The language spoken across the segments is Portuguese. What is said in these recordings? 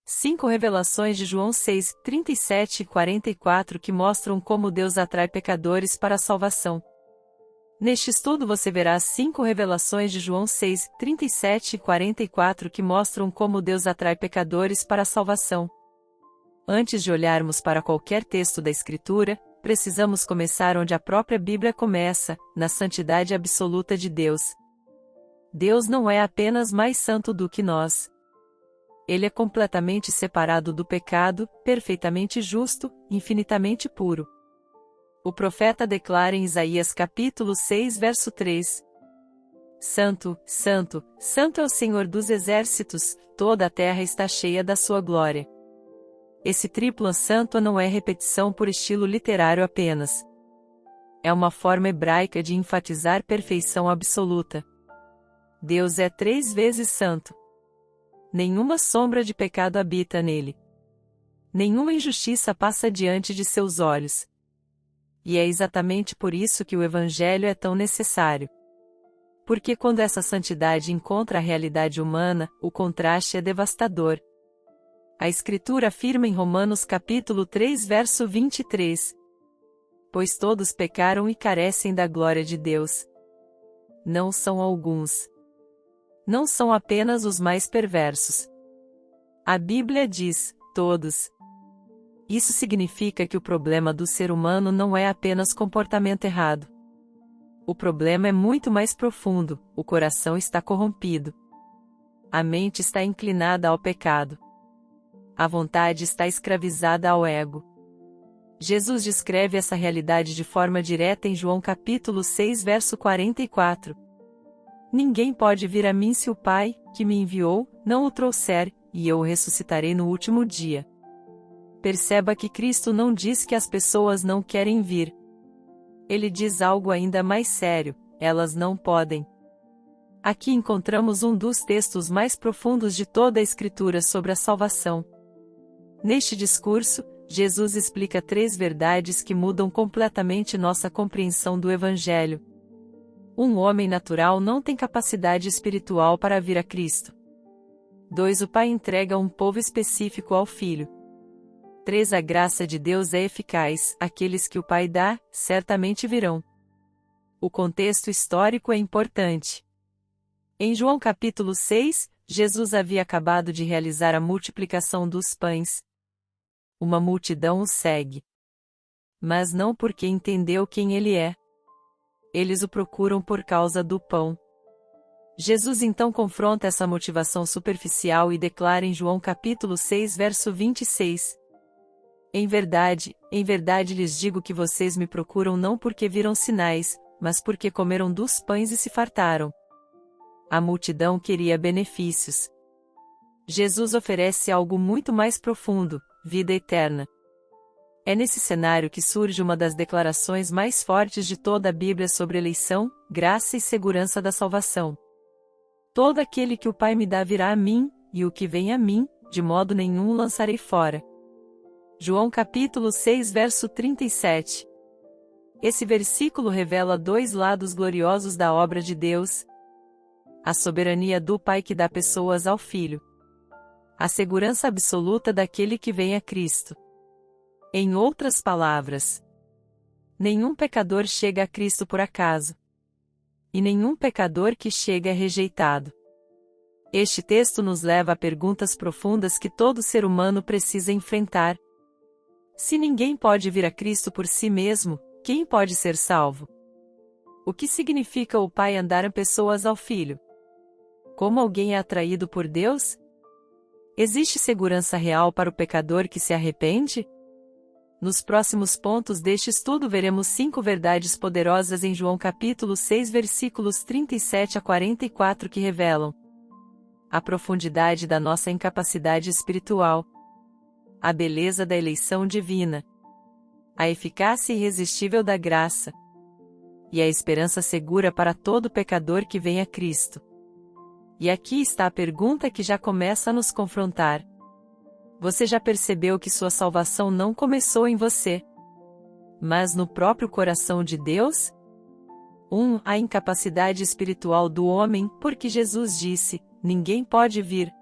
5 revelações de João 6, 37 e 44 que mostram como Deus atrai pecadores para a salvação. Neste estudo você verá 5 revelações de João 6, 37 e 44 que mostram como Deus atrai pecadores para a salvação. Antes de olharmos para qualquer texto da Escritura, precisamos começar onde a própria Bíblia começa, na santidade absoluta de Deus. Deus não é apenas mais santo do que nós. Ele é completamente separado do pecado, perfeitamente justo, infinitamente puro. O profeta declara em Isaías capítulo 6 verso 3: Santo, Santo, Santo é o Senhor dos exércitos, toda a terra está cheia da sua glória. Esse triplo santo não é repetição por estilo literário apenas. É uma forma hebraica de enfatizar perfeição absoluta. Deus é 3 vezes santo. Nenhuma sombra de pecado habita nele. Nenhuma injustiça passa diante de seus olhos. E é exatamente por isso que o Evangelho é tão necessário. Porque quando essa santidade encontra a realidade humana, o contraste é devastador. A Escritura afirma em Romanos capítulo 3 verso 23: Pois todos pecaram e carecem da glória de Deus. Não são alguns. Não são apenas os mais perversos. A Bíblia diz, todos. Isso significa que o problema do ser humano não é apenas comportamento errado. O problema é muito mais profundo, o coração está corrompido. A mente está inclinada ao pecado. A vontade está escravizada ao ego. Jesus descreve essa realidade de forma direta em João capítulo 6 verso 44. Ninguém pode vir a mim se o Pai, que me enviou, não o trouxer, e eu o ressuscitarei no último dia. Perceba que Cristo não diz que as pessoas não querem vir. Ele diz algo ainda mais sério: elas não podem. Aqui encontramos um dos textos mais profundos de toda a Escritura sobre a salvação. Neste discurso, Jesus explica 3 verdades que mudam completamente nossa compreensão do Evangelho. Um homem natural não tem capacidade espiritual para vir a Cristo. 2. O Pai entrega um povo específico ao Filho. 3. A graça de Deus é eficaz, aqueles que o Pai dá, certamente virão. O contexto histórico é importante. Em João capítulo 6, Jesus havia acabado de realizar a multiplicação dos pães. Uma multidão o segue. Mas não porque entendeu quem ele é. Eles o procuram por causa do pão. Jesus então confronta essa motivação superficial e declara em João capítulo 6 verso 26: em verdade lhes digo que vocês me procuram não porque viram sinais, mas porque comeram dos pães e se fartaram. A multidão queria benefícios. Jesus oferece algo muito mais profundo: vida eterna. É nesse cenário que surge uma das declarações mais fortes de toda a Bíblia sobre eleição, graça e segurança da salvação. Todo aquele que o Pai me dá virá a mim, e o que vem a mim, de modo nenhum o lançarei fora. João capítulo 6 verso 37. Esse versículo revela 2 lados gloriosos da obra de Deus: a soberania do Pai que dá pessoas ao Filho. A segurança absoluta daquele que vem a Cristo. Em outras palavras, nenhum pecador chega a Cristo por acaso. E nenhum pecador que chega é rejeitado. Este texto nos leva a perguntas profundas que todo ser humano precisa enfrentar. Se ninguém pode vir a Cristo por si mesmo, quem pode ser salvo? O que significa o Pai andar pessoas ao Filho? Como alguém é atraído por Deus? Existe segurança real para o pecador que se arrepende? Nos próximos pontos deste estudo veremos 5 verdades poderosas em João capítulo 6 versículos 37 a 44 que revelam a profundidade da nossa incapacidade espiritual, a beleza da eleição divina, a eficácia irresistível da graça e a esperança segura para todo pecador que vem a Cristo. E aqui está a pergunta que já começa a nos confrontar. Você já percebeu que sua salvação não começou em você, mas no próprio coração de Deus? 1. A incapacidade espiritual do homem, porque Jesus disse: ninguém pode vir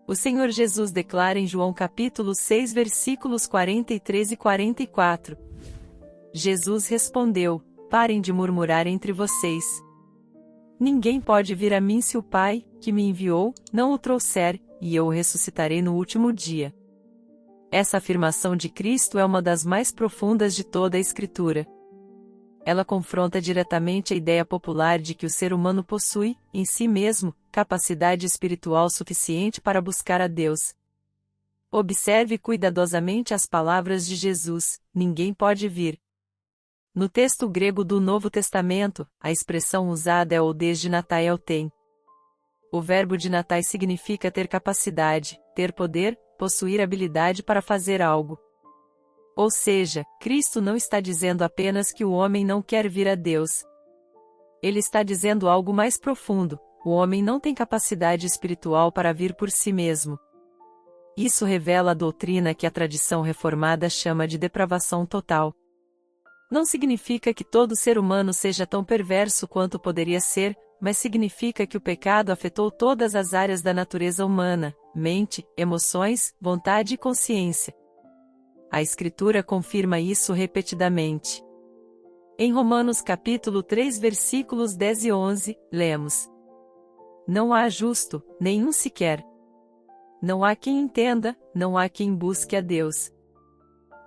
O Senhor Jesus declara em João capítulo 6 versículos 43 e 44. Jesus respondeu: Parem de murmurar entre vocês. Ninguém pode vir a mim se o Pai, que me enviou, não o trouxer, e eu o ressuscitarei no último dia. Essa afirmação de Cristo é uma das mais profundas de toda a Escritura. Ela confronta diretamente a ideia popular de que o ser humano possui, em si mesmo, capacidade espiritual suficiente para buscar a Deus. Observe cuidadosamente as palavras de Jesus: ninguém pode vir. No texto grego do Novo Testamento, a expressão usada é o desde Natael tem. O verbo dinatai significa ter capacidade, ter poder, possuir habilidade para fazer algo. Ou seja, Cristo não está dizendo apenas que o homem não quer vir a Deus. Ele está dizendo algo mais profundo: o homem não tem capacidade espiritual para vir por si mesmo. Isso revela a doutrina que a tradição reformada chama de depravação total. Não significa que todo ser humano seja tão perverso quanto poderia ser, mas significa que o pecado afetou todas as áreas da natureza humana: mente, emoções, vontade e consciência. A Escritura confirma isso repetidamente. Em Romanos capítulo 3 versículos 10 e 11, lemos: Não há justo, nenhum sequer. Não há quem entenda, não há quem busque a Deus.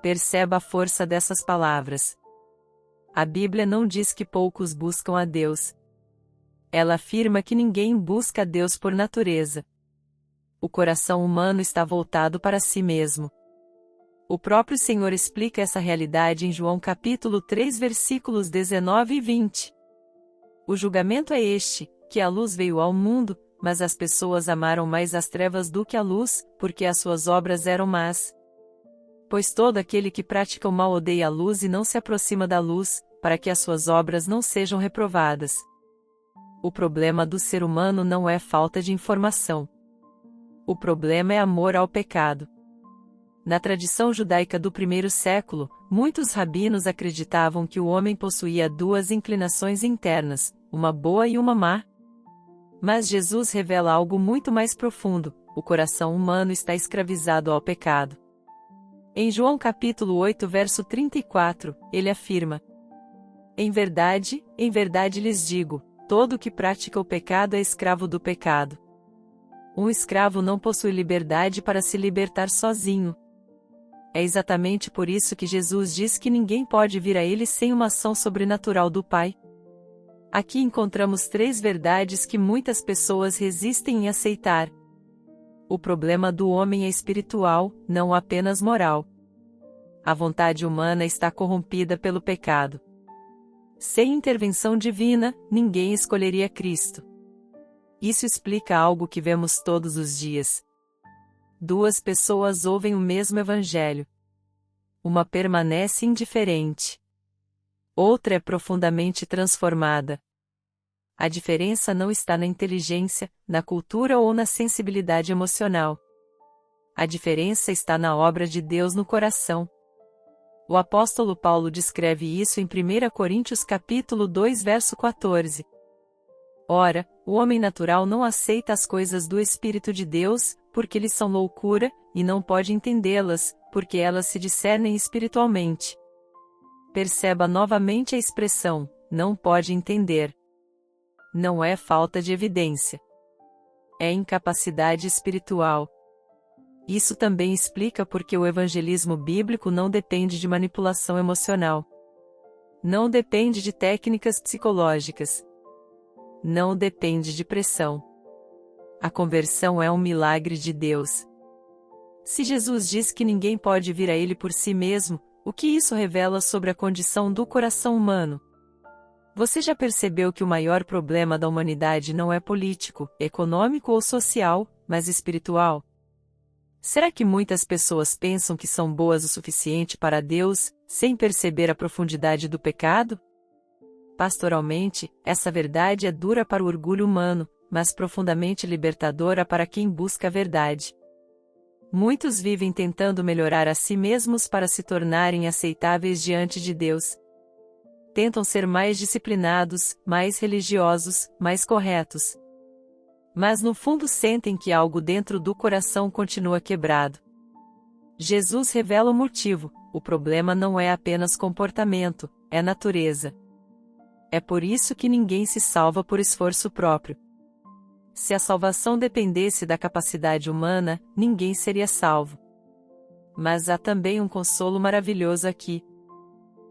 Perceba a força dessas palavras. A Bíblia não diz que poucos buscam a Deus. Ela afirma que ninguém busca a Deus por natureza. O coração humano está voltado para si mesmo. O próprio Senhor explica essa realidade em João capítulo 3 versículos 19 e 20. O julgamento é este, que a luz veio ao mundo, mas as pessoas amaram mais as trevas do que a luz, porque as suas obras eram más. Pois todo aquele que pratica o mal odeia a luz e não se aproxima da luz, para que as suas obras não sejam reprovadas. O problema do ser humano não é falta de informação. O problema é amor ao pecado. Na tradição judaica do primeiro século, muitos rabinos acreditavam que o homem possuía duas inclinações internas, uma boa e uma má. Mas Jesus revela algo muito mais profundo: o coração humano está escravizado ao pecado. Em João capítulo 8 verso 34, ele afirma: em verdade lhes digo, todo que pratica o pecado é escravo do pecado. Um escravo não possui liberdade para se libertar sozinho. É exatamente por isso que Jesus diz que ninguém pode vir a ele sem uma ação sobrenatural do Pai. Aqui encontramos três verdades que muitas pessoas resistem em aceitar. O problema do homem é espiritual, não apenas moral. A vontade humana está corrompida pelo pecado. Sem intervenção divina, ninguém escolheria Cristo. Isso explica algo que vemos todos os dias. Duas pessoas ouvem o mesmo evangelho. Uma permanece indiferente. Outra é profundamente transformada. A diferença não está na inteligência, na cultura ou na sensibilidade emocional. A diferença está na obra de Deus no coração. O apóstolo Paulo descreve isso em 1 Coríntios capítulo 2 verso 14. Ora, o homem natural não aceita as coisas do Espírito de Deus, porque lhes são loucura, e não pode entendê-las, porque elas se discernem espiritualmente. Perceba novamente a expressão, não pode entender. Não é falta de evidência. É incapacidade espiritual. Isso também explica porque o evangelismo bíblico não depende de manipulação emocional. Não depende de técnicas psicológicas. Não depende de pressão. A conversão é um milagre de Deus. Se Jesus diz que ninguém pode vir a Ele por si mesmo, o que isso revela sobre a condição do coração humano? Você já percebeu que o maior problema da humanidade não é político, econômico ou social, mas espiritual? Será que muitas pessoas pensam que são boas o suficiente para Deus, sem perceber a profundidade do pecado? Pastoralmente, essa verdade é dura para o orgulho humano, mas profundamente libertadora para quem busca a verdade. Muitos vivem tentando melhorar a si mesmos para se tornarem aceitáveis diante de Deus. Tentam ser mais disciplinados, mais religiosos, mais corretos. mas no fundo sentem que algo dentro do coração continua quebrado. Jesus revela o motivo: o problema não é apenas comportamento, é natureza. É por isso que ninguém se salva por esforço próprio. Se a salvação dependesse da capacidade humana, ninguém seria salvo. Mas há também um consolo maravilhoso aqui.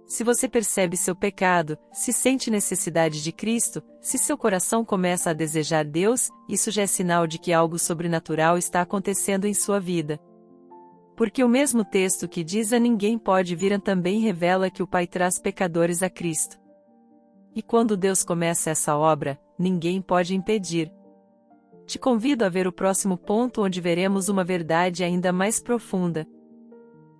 Se você percebe seu pecado, se sente necessidade de Cristo, se seu coração começa a desejar Deus, isso já é sinal de que algo sobrenatural está acontecendo em sua vida. Porque o mesmo texto que diz a ninguém pode vir também revela que o Pai traz pecadores a Cristo. E quando Deus começa essa obra, ninguém pode impedir. Te convido a ver o próximo ponto onde veremos uma verdade ainda mais profunda.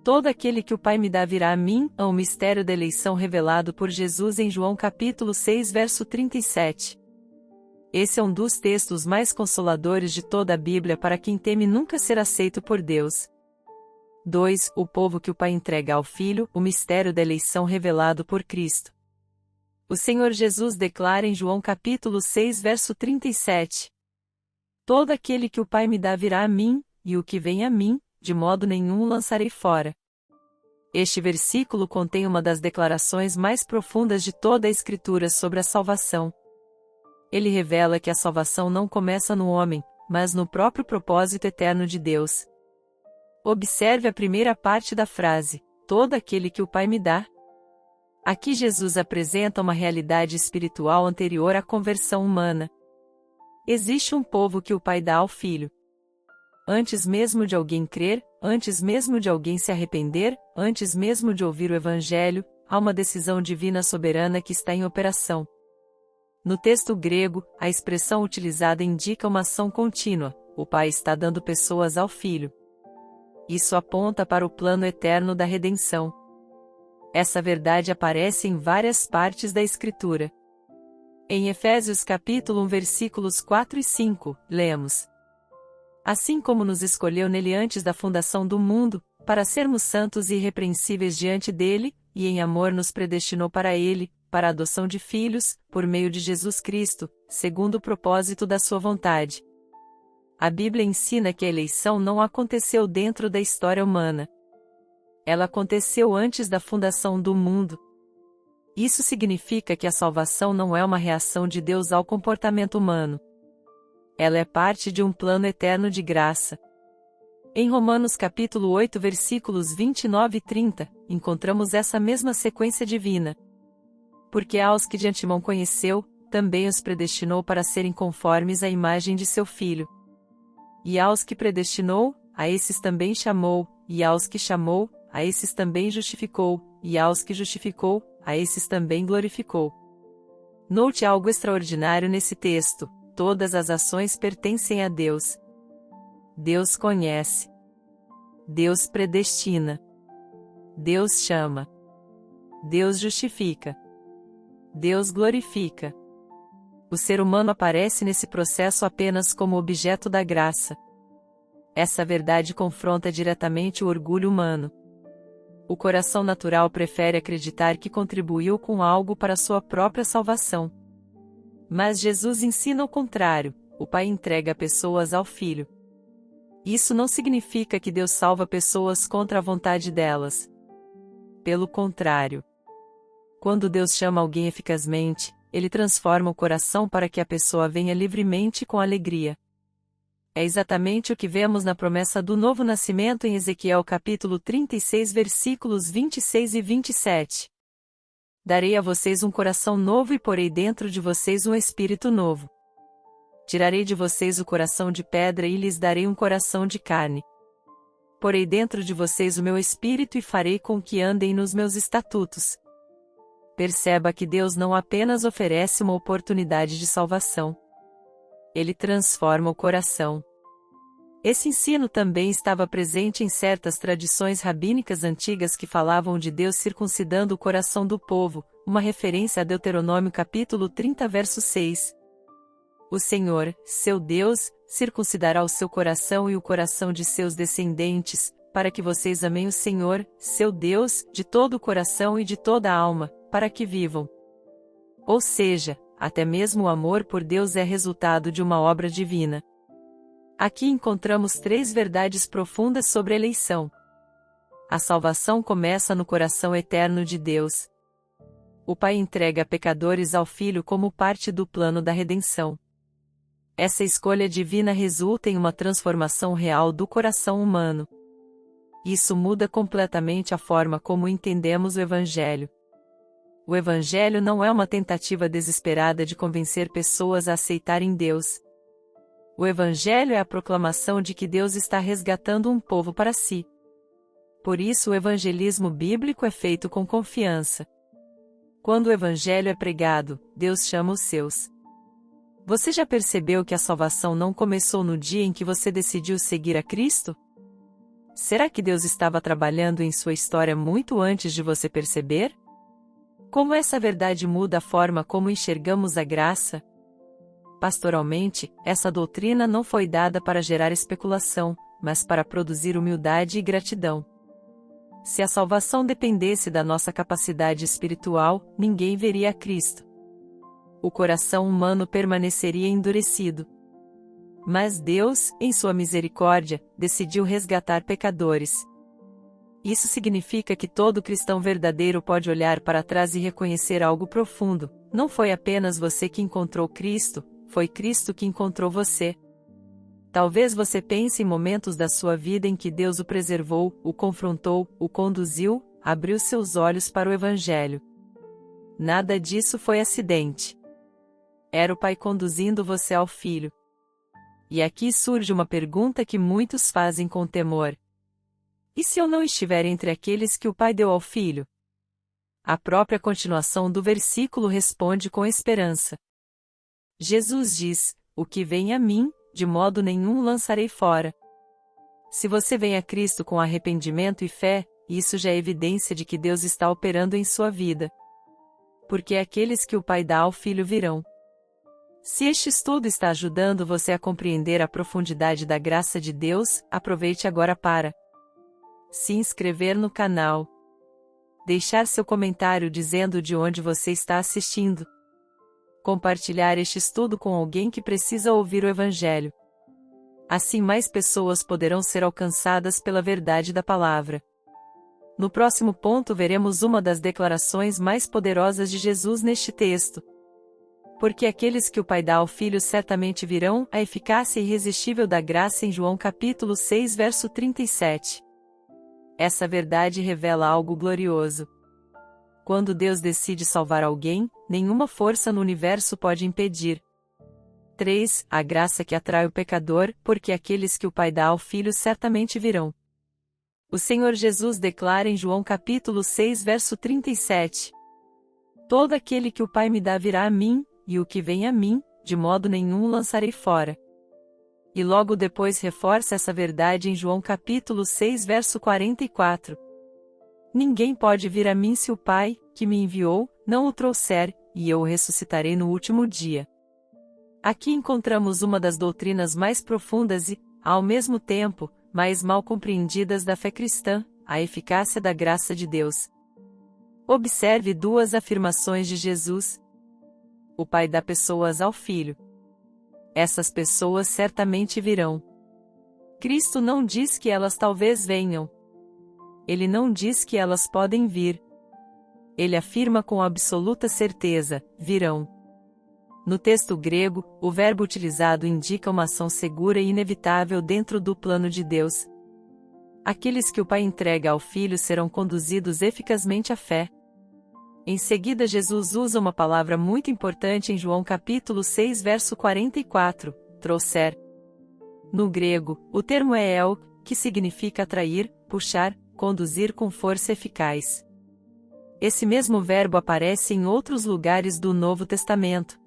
Todo aquele que o Pai me dá virá a mim, é o mistério da eleição revelado por Jesus em João capítulo 6 verso 37. Esse é um dos textos mais consoladores de toda a Bíblia para quem teme nunca ser aceito por Deus. 2. O povo que o Pai entrega ao Filho, o mistério da eleição revelado por Cristo. O Senhor Jesus declara em João capítulo 6 verso 37. Todo aquele que o Pai me dá virá a mim, e o que vem a mim, de modo nenhum o lançarei fora. Este versículo contém uma das declarações mais profundas de toda a Escritura sobre a salvação. Ele revela que a salvação não começa no homem, mas no próprio propósito eterno de Deus. Observe a primeira parte da frase: todo aquele que o Pai me dá. Aqui Jesus apresenta uma realidade espiritual anterior à conversão humana. Existe um povo que o Pai dá ao Filho. Antes mesmo de alguém crer, antes mesmo de alguém se arrepender, antes mesmo de ouvir o Evangelho, há uma decisão divina soberana que está em operação. No texto grego, a expressão utilizada indica uma ação contínua: o Pai está dando pessoas ao Filho. Isso aponta para o plano eterno da redenção. Essa verdade aparece em várias partes da Escritura. Em Efésios capítulo 1 versículos 4 e 5, lemos: assim como nos escolheu nele antes da fundação do mundo, para sermos santos e irrepreensíveis diante dele, e em amor nos predestinou para ele, para a adoção de filhos, por meio de Jesus Cristo, segundo o propósito da sua vontade. A Bíblia ensina que a eleição não aconteceu dentro da história humana. Ela aconteceu antes da fundação do mundo. Isso significa que a salvação não é uma reação de Deus ao comportamento humano. Ela é parte de um plano eterno de graça. Em Romanos capítulo 8 versículos 29 e 30, encontramos essa mesma sequência divina. Porque aos que de antemão conheceu, também os predestinou para serem conformes à imagem de seu Filho. E aos que predestinou, a esses também chamou, e aos que chamou, a esses também justificou, e aos que justificou, a esses também glorificou. Note algo extraordinário nesse texto: todas as ações pertencem a Deus. Deus conhece. Deus predestina. Deus chama. Deus justifica. Deus glorifica. O ser humano aparece nesse processo apenas como objeto da graça. Essa verdade confronta diretamente o orgulho humano. O coração natural prefere acreditar que contribuiu com algo para sua própria salvação. Mas Jesus ensina o contrário: o Pai entrega pessoas ao Filho. Isso não significa que Deus salva pessoas contra a vontade delas. Pelo contrário. Quando Deus chama alguém eficazmente, Ele transforma o coração para que a pessoa venha livremente com alegria. É exatamente o que vemos na promessa do novo nascimento em Ezequiel capítulo 36 versículos 26 e 27. Darei a vocês um coração novo e porei dentro de vocês um espírito novo. Tirarei de vocês o coração de pedra e lhes darei um coração de carne. Porei dentro de vocês o meu espírito e farei com que andem nos meus estatutos. Perceba que Deus não apenas oferece uma oportunidade de salvação. Ele transforma o coração. Esse ensino também estava presente em certas tradições rabínicas antigas que falavam de Deus circuncidando o coração do povo, uma referência a Deuteronômio capítulo 30 verso 6. O Senhor, seu Deus, circuncidará o seu coração e o coração de seus descendentes, para que vocês amem o Senhor, seu Deus, de todo o coração e de toda a alma, para que vivam. Ou seja, até mesmo o amor por Deus é resultado de uma obra divina. Aqui encontramos 3 verdades profundas sobre a eleição. A salvação começa no coração eterno de Deus. O Pai entrega pecadores ao Filho como parte do plano da redenção. Essa escolha divina resulta em uma transformação real do coração humano. Isso muda completamente a forma como entendemos o Evangelho. O Evangelho não é uma tentativa desesperada de convencer pessoas a aceitarem Deus. O Evangelho é a proclamação de que Deus está resgatando um povo para si. Por isso o evangelismo bíblico é feito com confiança. Quando o Evangelho é pregado, Deus chama os seus. Você já percebeu que a salvação não começou no dia em que você decidiu seguir a Cristo? Será que Deus estava trabalhando em sua história muito antes de você perceber? Como essa verdade muda a forma como enxergamos a graça? Pastoralmente, essa doutrina não foi dada para gerar especulação, mas para produzir humildade e gratidão. Se a salvação dependesse da nossa capacidade espiritual, ninguém veria a Cristo. O coração humano permaneceria endurecido. Mas Deus, em sua misericórdia, decidiu resgatar pecadores. Isso significa que todo cristão verdadeiro pode olhar para trás e reconhecer algo profundo: não foi apenas você que encontrou Cristo, foi Cristo que encontrou você. Talvez você pense em momentos da sua vida em que Deus o preservou, o confrontou, o conduziu, abriu seus olhos para o Evangelho. Nada disso foi acidente. Era o Pai conduzindo você ao Filho. E aqui surge uma pergunta que muitos fazem com temor: e se eu não estiver entre aqueles que o Pai deu ao Filho? A própria continuação do versículo responde com esperança. Jesus diz: o que vem a mim, de modo nenhum lançarei fora. Se você vem a Cristo com arrependimento e fé, isso já é evidência de que Deus está operando em sua vida. Porque aqueles que o Pai dá ao Filho virão. Se este estudo está ajudando você a compreender a profundidade da graça de Deus, aproveite agora para se inscrever no canal, deixar seu comentário dizendo de onde você está assistindo, compartilhar este estudo com alguém que precisa ouvir o Evangelho. Assim mais pessoas poderão ser alcançadas pela verdade da palavra. No próximo ponto veremos uma das declarações mais poderosas de Jesus neste texto. Porque aqueles que o Pai dá ao Filho certamente virão, a eficácia irresistível da graça em João capítulo 6 verso 37. Essa verdade revela algo glorioso. Quando Deus decide salvar alguém, nenhuma força no universo pode impedir. 3. A graça que atrai o pecador, porque aqueles que o Pai dá ao Filho certamente virão. O Senhor Jesus declara em João capítulo 6 verso 37. Todo aquele que o Pai me dá virá a mim, e o que vem a mim, de modo nenhum lançarei fora. E logo depois reforça essa verdade em João capítulo 6 verso 44. Ninguém pode vir a mim se o Pai, que me enviou, não o trouxer, e eu o ressuscitarei no último dia. Aqui encontramos uma das doutrinas mais profundas e, ao mesmo tempo, mais mal compreendidas da fé cristã, a eficácia da graça de Deus. Observe 2 afirmações de Jesus. O Pai dá pessoas ao Filho. Essas pessoas certamente virão. Cristo não diz que elas talvez venham. Ele não diz que elas podem vir. Ele afirma com absoluta certeza: virão. No texto grego, o verbo utilizado indica uma ação segura e inevitável dentro do plano de Deus. Aqueles que o Pai entrega ao Filho serão conduzidos eficazmente à fé. Em seguida Jesus usa uma palavra muito importante em João capítulo 6 verso 44, trouxer. No grego, o termo é el, que significa atrair, puxar, conduzir com força eficaz. Esse mesmo verbo aparece em outros lugares do Novo Testamento.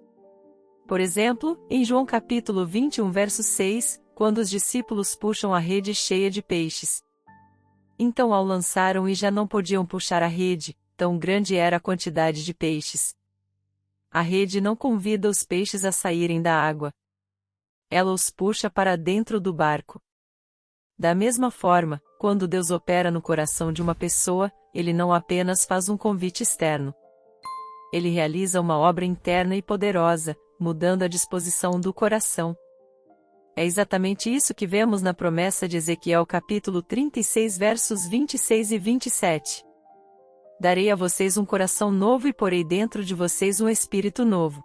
Por exemplo, em João capítulo 21 verso 6, quando os discípulos puxam a rede cheia de peixes. Então ao lançaram e já não podiam puxar a rede, tão grande era a quantidade de peixes. A rede não convida os peixes a saírem da água. Ela os puxa para dentro do barco. Da mesma forma, quando Deus opera no coração de uma pessoa, Ele não apenas faz um convite externo. Ele realiza uma obra interna e poderosa, mudando a disposição do coração. É exatamente isso que vemos na promessa de Ezequiel capítulo 36 versos 26 e 27. Darei a vocês um coração novo e porei dentro de vocês um espírito novo.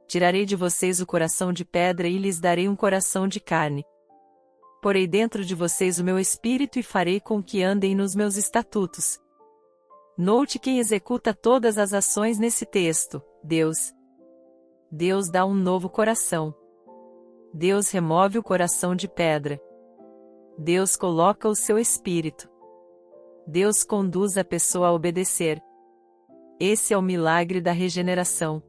Tirarei de vocês o coração de pedra e lhes darei um coração de carne. Porei dentro de vocês o meu espírito e farei com que andem nos meus estatutos. Note quem executa todas as ações nesse texto: Deus. Deus dá um novo coração. Deus remove o coração de pedra. Deus coloca o seu espírito. Deus conduz a pessoa a obedecer. Esse é o milagre da regeneração.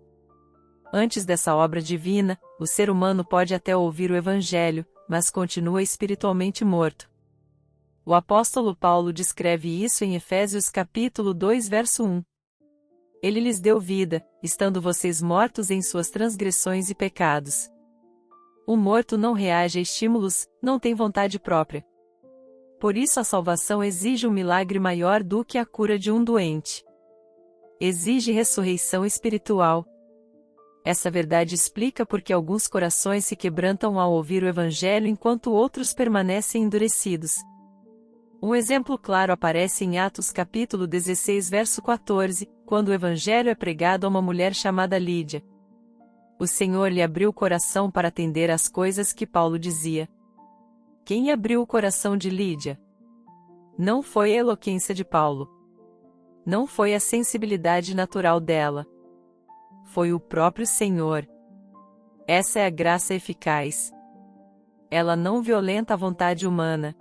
Antes dessa obra divina, o ser humano pode até ouvir o Evangelho, mas continua espiritualmente morto. O apóstolo Paulo descreve isso em Efésios capítulo 2 verso 1. Ele lhes deu vida, estando vocês mortos em suas transgressões e pecados. O morto não reage a estímulos, não tem vontade própria. Por isso a salvação exige um milagre maior do que a cura de um doente. Exige ressurreição espiritual. Essa verdade explica por que alguns corações se quebrantam ao ouvir o Evangelho enquanto outros permanecem endurecidos. Um exemplo claro aparece em Atos capítulo 16 verso 14, quando o Evangelho é pregado a uma mulher chamada Lídia. O Senhor lhe abriu o coração para atender às coisas que Paulo dizia. Quem abriu o coração de Lídia? Não foi a eloquência de Paulo. Não foi a sensibilidade natural dela. Foi o próprio Senhor. Essa é a graça eficaz. Ela não violenta a vontade humana.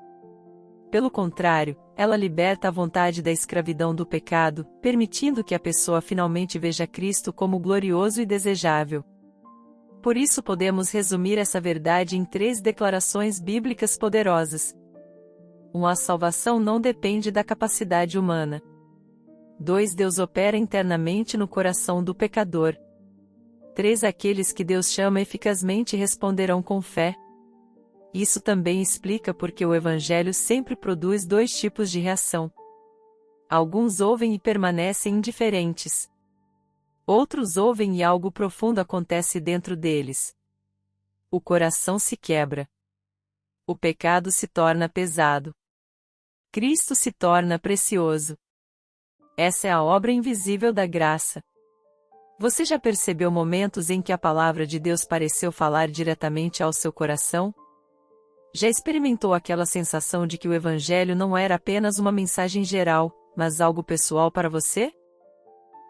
Pelo contrário, ela liberta a vontade da escravidão do pecado, permitindo que a pessoa finalmente veja Cristo como glorioso e desejável. Por isso podemos resumir essa verdade em 3 declarações bíblicas poderosas. 1. A salvação não depende da capacidade humana. 2. Deus opera internamente no coração do pecador. 3. Aqueles que Deus chama eficazmente responderão com fé. Isso também explica porque o Evangelho sempre produz 2 tipos de reação. Alguns ouvem e permanecem indiferentes. Outros ouvem e algo profundo acontece dentro deles. O coração se quebra. O pecado se torna pesado. Cristo se torna precioso. Essa é a obra invisível da graça. Você já percebeu momentos em que a palavra de Deus pareceu falar diretamente ao seu coração? Já experimentou aquela sensação de que o Evangelho não era apenas uma mensagem geral, mas algo pessoal para você?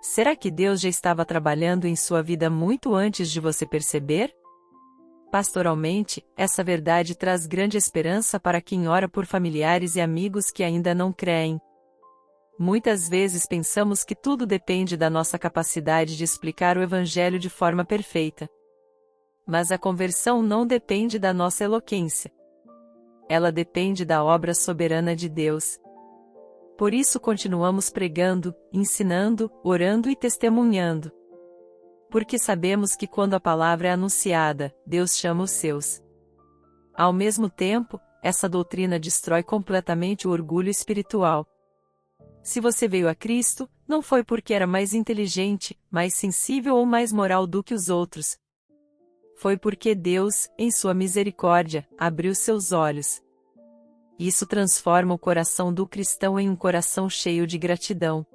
Será que Deus já estava trabalhando em sua vida muito antes de você perceber? Pastoralmente, essa verdade traz grande esperança para quem ora por familiares e amigos que ainda não creem. Muitas vezes pensamos que tudo depende da nossa capacidade de explicar o Evangelho de forma perfeita. Mas a conversão não depende da nossa eloquência. Ela depende da obra soberana de Deus. Por isso continuamos pregando, ensinando, orando e testemunhando. Porque sabemos que quando a palavra é anunciada, Deus chama os seus. Ao mesmo tempo, essa doutrina destrói completamente o orgulho espiritual. Se você veio a Cristo, não foi porque era mais inteligente, mais sensível ou mais moral do que os outros. Foi porque Deus, em sua misericórdia, abriu seus olhos. Isso transforma o coração do cristão em um coração cheio de gratidão.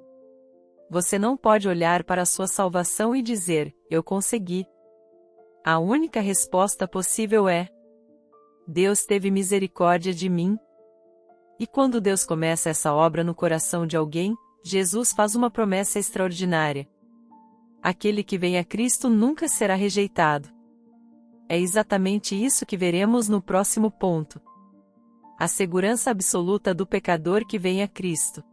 Você não pode olhar para a sua salvação e dizer, eu consegui. A única resposta possível é: Deus teve misericórdia de mim. E quando Deus começa essa obra no coração de alguém, Jesus faz uma promessa extraordinária. Aquele que vem a Cristo nunca será rejeitado. É exatamente isso que veremos no próximo ponto. A segurança absoluta do pecador que vem a Cristo.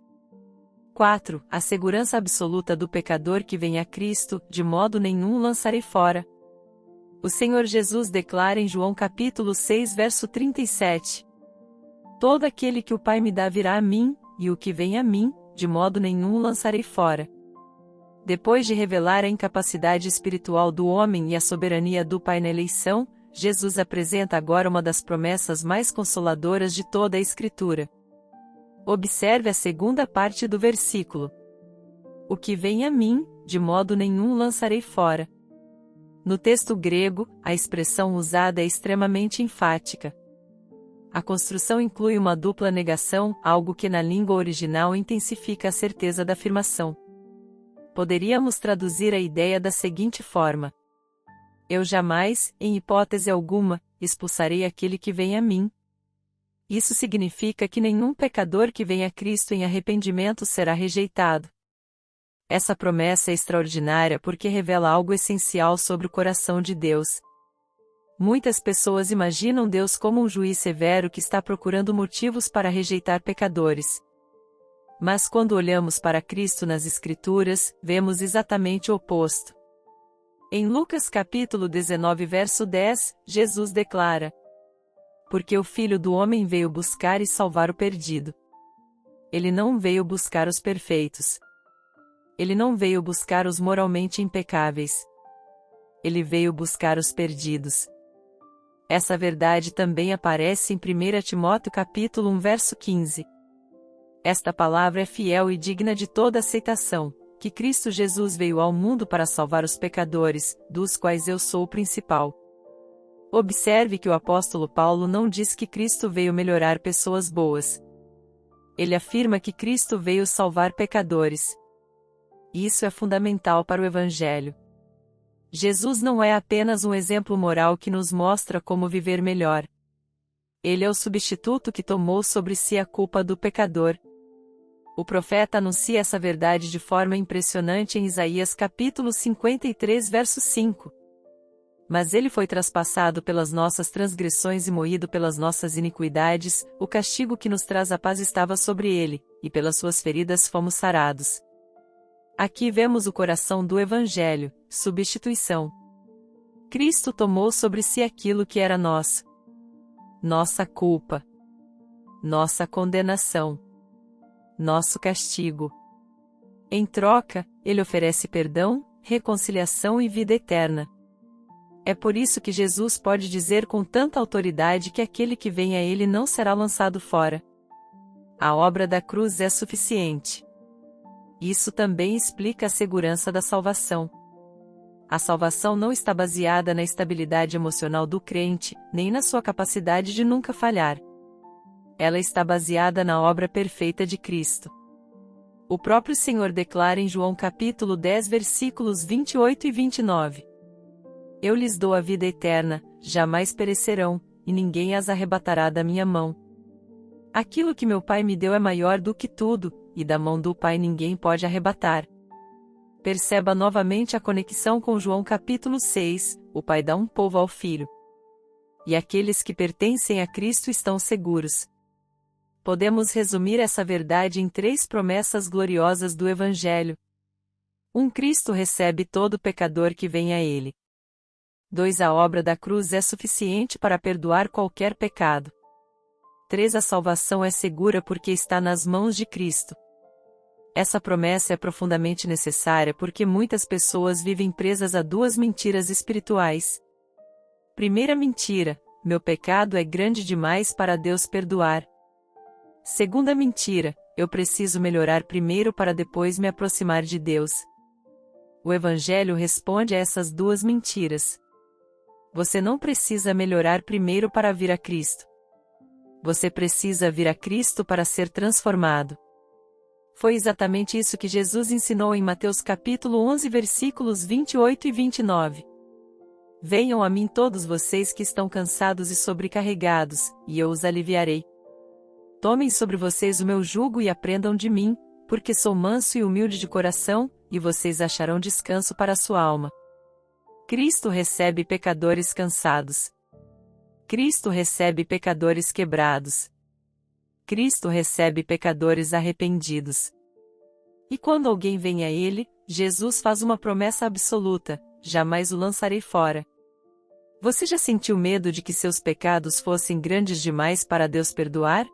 4. A segurança absoluta do pecador que vem a Cristo, de modo nenhum o lançarei fora. O Senhor Jesus declara em João capítulo 6 verso 37. Todo aquele que o Pai me dá virá a mim, e o que vem a mim, de modo nenhum o lançarei fora. Depois de revelar a incapacidade espiritual do homem e a soberania do Pai na eleição, Jesus apresenta agora uma das promessas mais consoladoras de toda a Escritura. Observe a segunda parte do versículo. O que vem a mim, de modo nenhum lançarei fora. No texto grego, a expressão usada é extremamente enfática. A construção inclui uma dupla negação, algo que na língua original intensifica a certeza da afirmação. Poderíamos traduzir a ideia da seguinte forma: eu jamais, em hipótese alguma, expulsarei aquele que vem a mim. Isso significa que nenhum pecador que vem a Cristo em arrependimento será rejeitado. Essa promessa é extraordinária porque revela algo essencial sobre o coração de Deus. Muitas pessoas imaginam Deus como um juiz severo que está procurando motivos para rejeitar pecadores. Mas quando olhamos para Cristo nas Escrituras, vemos exatamente o oposto. Em Lucas capítulo 19 verso 10, Jesus declara: porque o Filho do Homem veio buscar e salvar o perdido. Ele não veio buscar os perfeitos. Ele não veio buscar os moralmente impecáveis. Ele veio buscar os perdidos. Essa verdade também aparece em 1 Timóteo capítulo 1 verso 15. Esta palavra é fiel e digna de toda aceitação, que Cristo Jesus veio ao mundo para salvar os pecadores, dos quais eu sou o principal. Observe que o apóstolo Paulo não diz que Cristo veio melhorar pessoas boas. Ele afirma que Cristo veio salvar pecadores. Isso é fundamental para o Evangelho. Jesus não é apenas um exemplo moral que nos mostra como viver melhor. Ele é o substituto que tomou sobre si a culpa do pecador. O profeta anuncia essa verdade de forma impressionante em Isaías capítulo 53 verso 5. Mas ele foi traspassado pelas nossas transgressões e moído pelas nossas iniquidades, o castigo que nos traz a paz estava sobre ele, e pelas suas feridas fomos sarados. Aqui vemos o coração do Evangelho, substituição. Cristo tomou sobre si aquilo que era nosso. Nossa culpa. Nossa condenação. Nosso castigo. Em troca, ele oferece perdão, reconciliação e vida eterna. É por isso que Jesus pode dizer com tanta autoridade que aquele que vem a ele não será lançado fora. A obra da cruz é suficiente. Isso também explica a segurança da salvação. A salvação não está baseada na estabilidade emocional do crente, nem na sua capacidade de nunca falhar. Ela está baseada na obra perfeita de Cristo. O próprio Senhor declara em João capítulo 10 versículos 28 e 29. Eu lhes dou a vida eterna, jamais perecerão, e ninguém as arrebatará da minha mão. Aquilo que meu Pai me deu é maior do que tudo, e da mão do Pai ninguém pode arrebatar. Perceba novamente a conexão com João capítulo 6, o Pai dá um povo ao Filho. E aqueles que pertencem a Cristo estão seguros. Podemos resumir essa verdade em 3 promessas gloriosas do Evangelho. 1. Cristo recebe todo pecador que vem a Ele. 2. A obra da cruz é suficiente para perdoar qualquer pecado. 3. A salvação é segura porque está nas mãos de Cristo. Essa promessa é profundamente necessária porque muitas pessoas vivem presas a 2 mentiras espirituais. Primeira mentira: meu pecado é grande demais para Deus perdoar. Segunda mentira: eu preciso melhorar primeiro para depois me aproximar de Deus. O Evangelho responde a essas 2 mentiras. Você não precisa melhorar primeiro para vir a Cristo. Você precisa vir a Cristo para ser transformado. Foi exatamente isso que Jesus ensinou em Mateus capítulo 11 versículos 28 e 29. Venham a mim todos vocês que estão cansados e sobrecarregados, e eu os aliviarei. Tomem sobre vocês o meu jugo e aprendam de mim, porque sou manso e humilde de coração, e vocês acharão descanso para a sua alma. Cristo recebe pecadores cansados. Cristo recebe pecadores quebrados. Cristo recebe pecadores arrependidos. E quando alguém vem a Ele, Jesus faz uma promessa absoluta: jamais o lançarei fora. Você já sentiu medo de que seus pecados fossem grandes demais para Deus perdoar?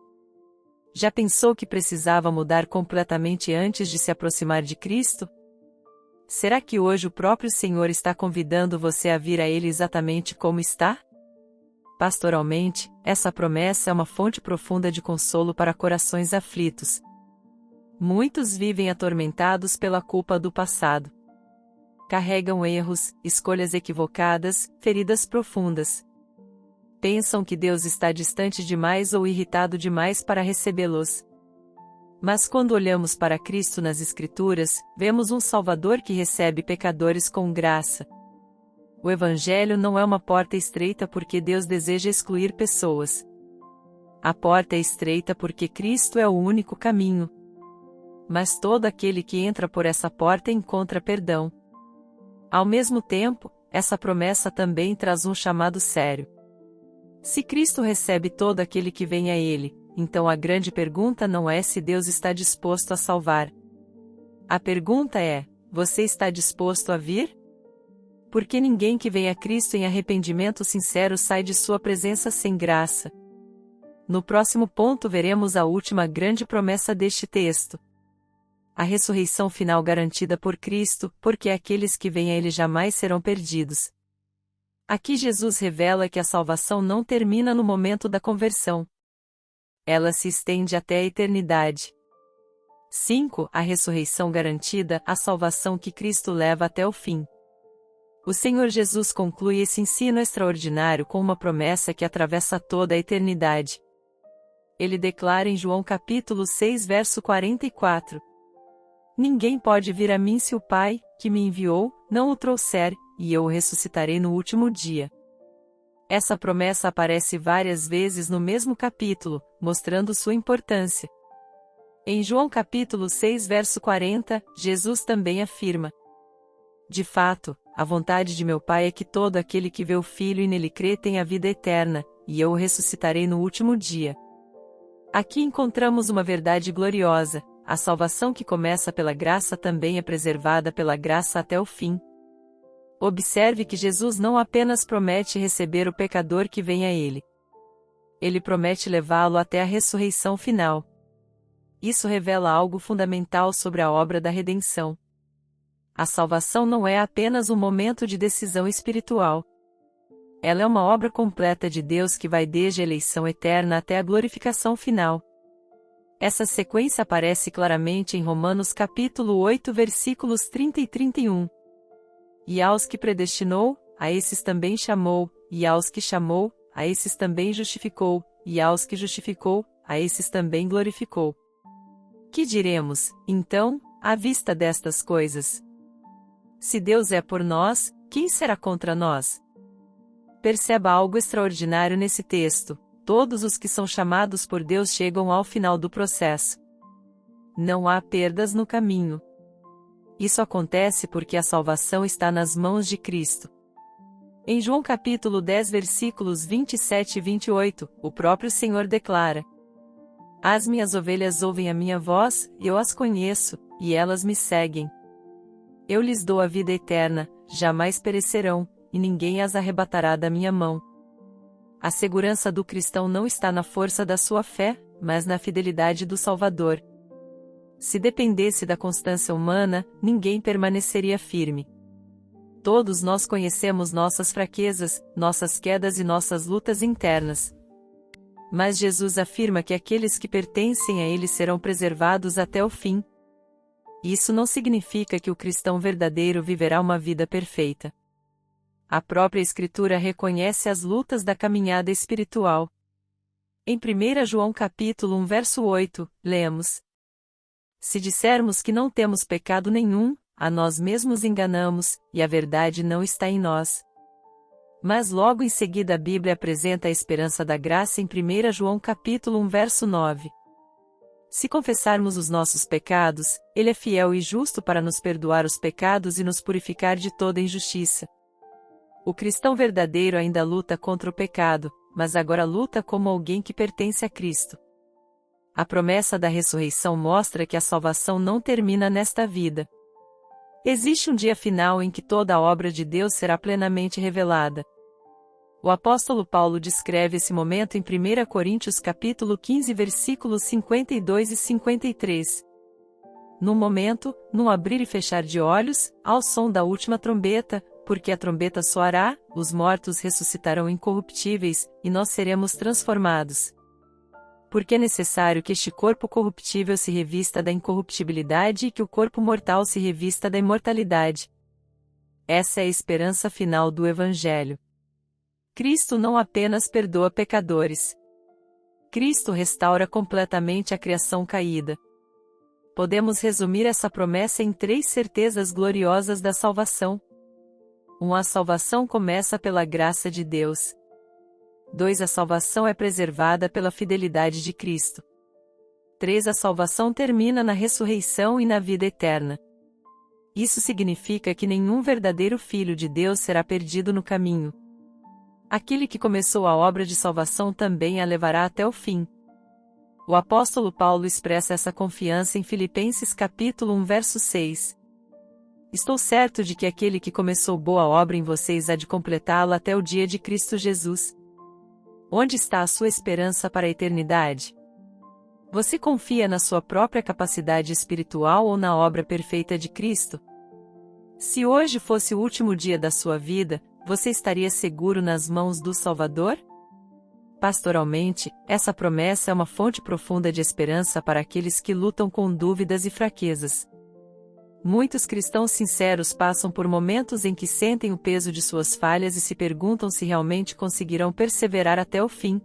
Já pensou que precisava mudar completamente antes de se aproximar de Cristo? Será que hoje o próprio Senhor está convidando você a vir a Ele exatamente como está? Pastoralmente, essa promessa é uma fonte profunda de consolo para corações aflitos. Muitos vivem atormentados pela culpa do passado. Carregam erros, escolhas equivocadas, feridas profundas. Pensam que Deus está distante demais ou irritado demais para recebê-los. Mas quando olhamos para Cristo nas Escrituras, vemos um Salvador que recebe pecadores com graça. O Evangelho não é uma porta estreita porque Deus deseja excluir pessoas. A porta é estreita porque Cristo é o único caminho. Mas todo aquele que entra por essa porta encontra perdão. Ao mesmo tempo, essa promessa também traz um chamado sério. Se Cristo recebe todo aquele que vem a Ele, então a grande pergunta não é se Deus está disposto a salvar. A pergunta é: você está disposto a vir? Porque ninguém que vem a Cristo em arrependimento sincero sai de sua presença sem graça. No próximo ponto veremos a última grande promessa deste texto. A ressurreição final garantida por Cristo, porque aqueles que vêm a Ele jamais serão perdidos. Aqui Jesus revela que a salvação não termina no momento da conversão. Ela se estende até a eternidade. 5. A ressurreição garantida, a salvação que Cristo leva até o fim. O Senhor Jesus conclui esse ensino extraordinário com uma promessa que atravessa toda a eternidade. Ele declara em João capítulo 6 verso 44. Ninguém pode vir a mim se o Pai, que me enviou, não o trouxer, e eu o ressuscitarei no último dia. Essa promessa aparece várias vezes no mesmo capítulo, mostrando sua importância. Em João capítulo 6 verso 40, Jesus também afirma: de fato, a vontade de meu Pai é que todo aquele que vê o Filho e nele crê tenha vida eterna, e eu o ressuscitarei no último dia. Aqui encontramos uma verdade gloriosa: a salvação que começa pela graça também é preservada pela graça até o fim. Observe que Jesus não apenas promete receber o pecador que vem a Ele. Ele promete levá-lo até a ressurreição final. Isso revela algo fundamental sobre a obra da redenção. A salvação não é apenas um momento de decisão espiritual. Ela é uma obra completa de Deus que vai desde a eleição eterna até a glorificação final. Essa sequência aparece claramente em Romanos capítulo 8 versículos 30 e 31. E aos que predestinou, a esses também chamou, e aos que chamou, a esses também justificou, e aos que justificou, a esses também glorificou. Que diremos, então, à vista destas coisas? Se Deus é por nós, quem será contra nós? Perceba algo extraordinário nesse texto: todos os que são chamados por Deus chegam ao final do processo. Não há perdas no caminho. Isso acontece porque a salvação está nas mãos de Cristo. Em João capítulo 10 versículos 27 e 28, o próprio Senhor declara: as minhas ovelhas ouvem a minha voz, eu as conheço, e elas me seguem. Eu lhes dou a vida eterna, jamais perecerão, e ninguém as arrebatará da minha mão. A segurança do cristão não está na força da sua fé, mas na fidelidade do Salvador. Se dependesse da constância humana, ninguém permaneceria firme. Todos nós conhecemos nossas fraquezas, nossas quedas e nossas lutas internas. Mas Jesus afirma que aqueles que pertencem a Ele serão preservados até o fim. Isso não significa que o cristão verdadeiro viverá uma vida perfeita. A própria Escritura reconhece as lutas da caminhada espiritual. Em 1 João capítulo 1 verso 8, lemos: se dissermos que não temos pecado nenhum, a nós mesmos enganamos, e a verdade não está em nós. Mas logo em seguida a Bíblia apresenta a esperança da graça em 1 João capítulo 1 verso 9. Se confessarmos os nossos pecados, Ele é fiel e justo para nos perdoar os pecados e nos purificar de toda injustiça. O cristão verdadeiro ainda luta contra o pecado, mas agora luta como alguém que pertence a Cristo. A promessa da ressurreição mostra que a salvação não termina nesta vida. Existe um dia final em que toda a obra de Deus será plenamente revelada. O apóstolo Paulo descreve esse momento em 1 Coríntios capítulo 15 versículos 52 e 53. No momento, num abrir e fechar de olhos, ao som da última trombeta, porque a trombeta soará, os mortos ressuscitarão incorruptíveis, e nós seremos transformados. Porque é necessário que este corpo corruptível se revista da incorruptibilidade e que o corpo mortal se revista da imortalidade. Essa é a esperança final do Evangelho. Cristo não apenas perdoa pecadores. Cristo restaura completamente a criação caída. Podemos resumir essa promessa em 3 certezas gloriosas da salvação. 1. A salvação começa pela graça de Deus. 2. A salvação é preservada pela fidelidade de Cristo. 3. A salvação termina na ressurreição e na vida eterna. Isso significa que nenhum verdadeiro filho de Deus será perdido no caminho. Aquele que começou a obra de salvação também a levará até o fim. O apóstolo Paulo expressa essa confiança em Filipenses capítulo 1 verso 6. Estou certo de que aquele que começou boa obra em vocês há de completá-la até o dia de Cristo Jesus. Onde está a sua esperança para a eternidade? Você confia na sua própria capacidade espiritual ou na obra perfeita de Cristo? Se hoje fosse o último dia da sua vida, você estaria seguro nas mãos do Salvador? Pastoralmente, essa promessa é uma fonte profunda de esperança para aqueles que lutam com dúvidas e fraquezas. Muitos cristãos sinceros passam por momentos em que sentem o peso de suas falhas e se perguntam se realmente conseguirão perseverar até o fim.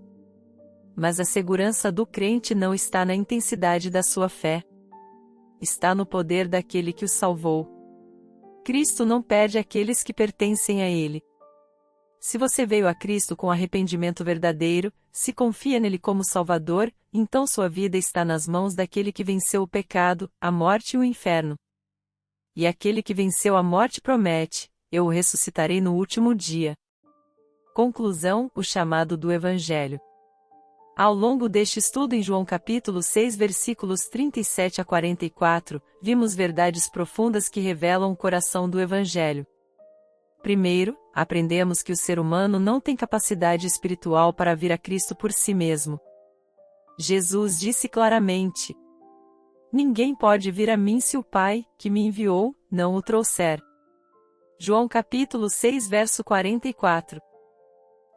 Mas a segurança do crente não está na intensidade da sua fé. Está no poder daquele que o salvou. Cristo não perde aqueles que pertencem a Ele. Se você veio a Cristo com arrependimento verdadeiro, se confia nele como Salvador, então sua vida está nas mãos daquele que venceu o pecado, a morte e o inferno. E aquele que venceu a morte promete: eu o ressuscitarei no último dia. Conclusão: o chamado do Evangelho. Ao longo deste estudo em João capítulo 6 versículos 37 a 44, vimos verdades profundas que revelam o coração do Evangelho. Primeiro, aprendemos que o ser humano não tem capacidade espiritual para vir a Cristo por si mesmo. Jesus disse claramente: ninguém pode vir a mim se o Pai, que me enviou, não o trouxer. João capítulo 6 verso 44.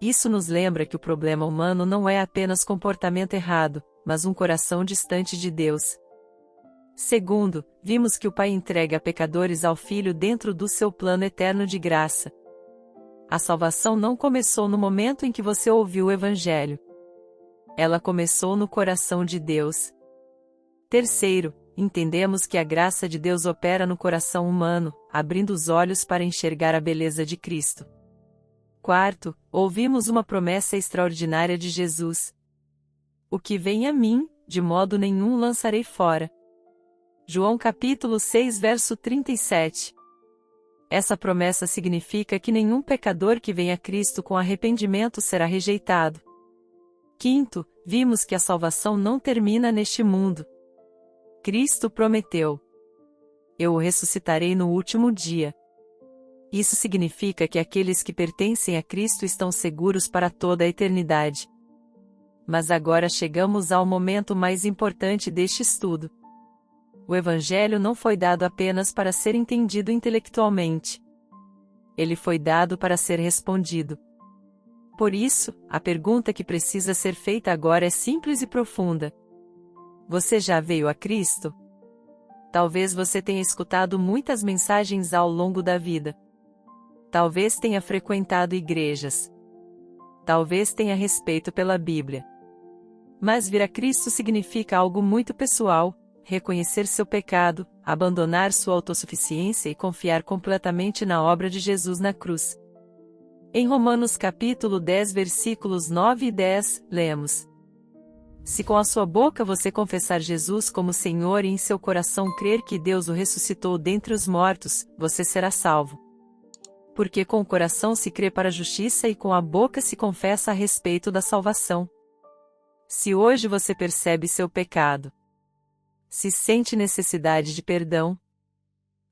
Isso nos lembra que o problema humano não é apenas comportamento errado, mas um coração distante de Deus. Segundo, vimos que o Pai entrega pecadores ao Filho dentro do seu plano eterno de graça. A salvação não começou no momento em que você ouviu o Evangelho. Ela começou no coração de Deus. Terceiro, entendemos que a graça de Deus opera no coração humano, abrindo os olhos para enxergar a beleza de Cristo. Quarto, ouvimos uma promessa extraordinária de Jesus: o que vem a mim, de modo nenhum lançarei fora. João capítulo 6 verso 37. Essa promessa significa que nenhum pecador que vem a Cristo com arrependimento será rejeitado. Quinto, vimos que a salvação não termina neste mundo. Cristo prometeu: eu o ressuscitarei no último dia. Isso significa que aqueles que pertencem a Cristo estão seguros para toda a eternidade. Mas agora chegamos ao momento mais importante deste estudo. O Evangelho não foi dado apenas para ser entendido intelectualmente. Ele foi dado para ser respondido. Por isso, a pergunta que precisa ser feita agora é simples e profunda. Você já veio a Cristo? Talvez você tenha escutado muitas mensagens ao longo da vida. Talvez tenha frequentado igrejas. Talvez tenha respeito pela Bíblia. Mas vir a Cristo significa algo muito pessoal: reconhecer seu pecado, abandonar sua autossuficiência e confiar completamente na obra de Jesus na cruz. Em Romanos capítulo 10 versículos 9 e 10, lemos: se com a sua boca você confessar Jesus como Senhor e em seu coração crer que Deus o ressuscitou dentre os mortos, você será salvo. Porque com o coração se crê para a justiça e com a boca se confessa a respeito da salvação. Se hoje você percebe seu pecado, se sente necessidade de perdão,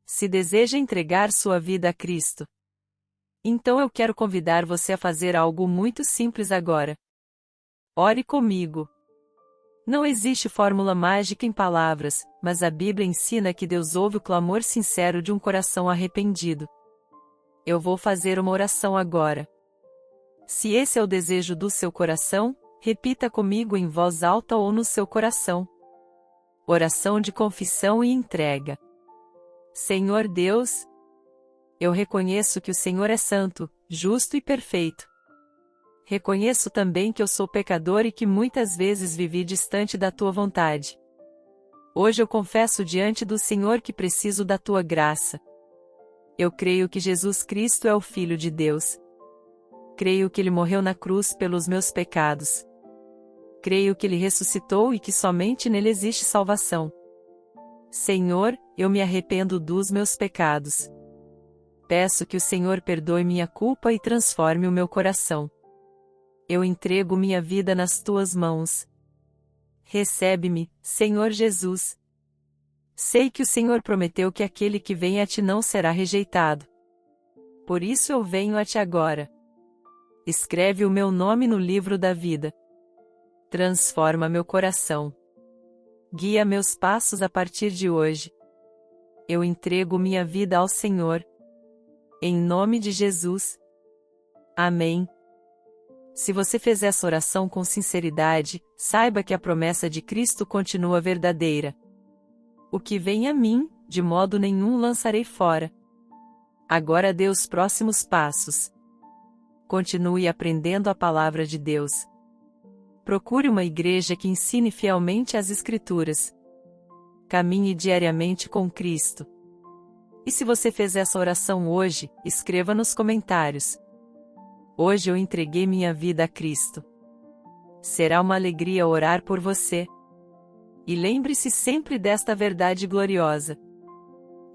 se deseja entregar sua vida a Cristo, então eu quero convidar você a fazer algo muito simples agora. Ore comigo. Não existe fórmula mágica em palavras, mas a Bíblia ensina que Deus ouve o clamor sincero de um coração arrependido. Eu vou fazer uma oração agora. Se esse é o desejo do seu coração, Repita comigo em voz alta ou no seu coração. Oração de confissão e entrega. Senhor Deus, eu reconheço que o Senhor é santo, justo e perfeito. Reconheço também que eu sou pecador e que muitas vezes vivi distante da tua vontade. Hoje eu confesso diante do Senhor que preciso da tua graça. Eu creio que Jesus Cristo é o Filho de Deus. Creio que ele morreu na cruz pelos meus pecados. Creio que ele ressuscitou e que somente nele existe salvação. Senhor, eu me arrependo dos meus pecados. Peço que o Senhor perdoe minha culpa e transforme o meu coração. Eu entrego minha vida nas tuas mãos. Recebe-me, Senhor Jesus. Sei que o Senhor prometeu que aquele que vem a ti não será rejeitado. Por isso eu venho a ti agora. Escreve o meu nome no livro da vida. Transforma meu coração. Guia meus passos a partir de hoje. Eu entrego minha vida ao Senhor. Em nome de Jesus. Amém. Se você fez essa oração com sinceridade, saiba que a promessa de Cristo continua verdadeira. O que vem a mim, de modo nenhum lançarei fora. Agora dê os próximos passos. Continue aprendendo a palavra de Deus. Procure uma igreja que ensine fielmente as Escrituras. Caminhe diariamente com Cristo. E se você fez essa oração hoje, escreva nos comentários. Hoje eu entreguei minha vida a Cristo. Será uma alegria orar por você. E lembre-se sempre desta verdade gloriosa.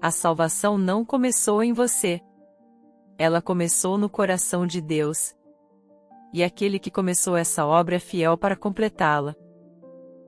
A salvação não começou em você. Ela começou no coração de Deus. E aquele que começou essa obra é fiel para completá-la.